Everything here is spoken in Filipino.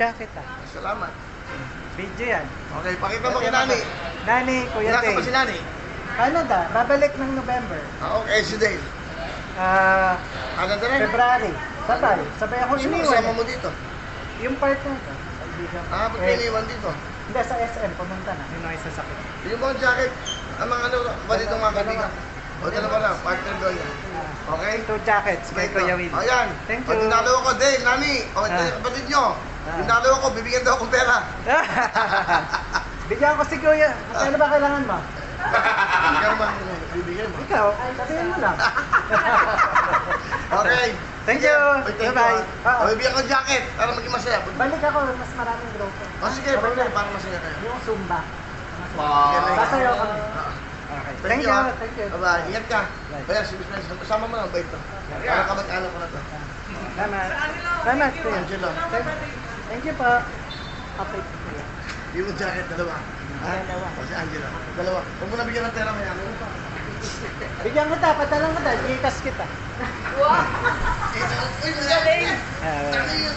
jacket ah. Salamat. Video yan. Okay, pakita mo kay Nani. Nani, Kuya Nasa Tay. pa si Nani? Canada, babalik ng November. Okay, si Dale. Canada rin? February. Sabay ako Sino iniwan. kasama mo dito? Yung partner ko. Kaibigan ko. Ba't kayo iniwan dito? Hindi, sa SM, pumunta na. Yun ang isa sa akin. Yung mga jacket, ang mga ano, ba dito mga kaibigan? O, dalawa lang, partner doon yan. Okay? 2 jackets kay Kuya Will. Ayan. Thank Pag you. dinalo ako, Dale, Nani. O, ito yung kapatid nyo. Dinalo ako, bibigyan daw akong pera. Bigyan ko si Kuya. Magkano ba kailangan mo? Ikaw man, bibigyan mo. Ikaw, sabihin mo lang. Okay. Thank you. Thank you. Bye-bye. O, bibigyan ko jacket para maging masaya. Balik ako, mas maraming grupo. O, sige, partner, para masaya kayo. Yung Zumba. Wow. Sasayaw kami. Okay. Thank you. Thank you. Bye-bye. Ingat ka. Bye. Kaya, si Miss Mensa, kasama mo lang ba ito? Para kamag-anak ko na ito. Salamat. Salamat. Kuya. Angelo. Thank you po. Okay. Yung jacket, dalawa. Dalawa. O, si Angela. Dalawa. Huwag mo na bigyan ng pera kaya. Bigyan kita, patalang kita, gikas kita. Wow! Uy, galing! Ah, Ano yun?